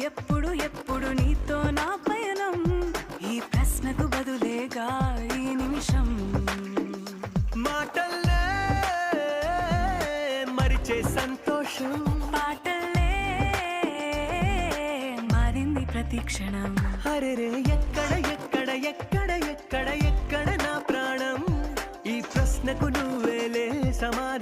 ఎప్పుడు ఎప్పుడు నీతో నా పయనం, ఈ ప్రశ్నకు బదులేగా ఈ నిమిషం. మాటల్లే మరిచే సంతోషం, పాటల్లే మారింది ప్రతి క్షణం. అరెరే ఎక్కడ ఎక్కడ ఎక్కడ ఎక్కడ ఎక్కడ నా ప్రాణం, ఈ ప్రశ్నకు నువ్వేలే సమాధానం.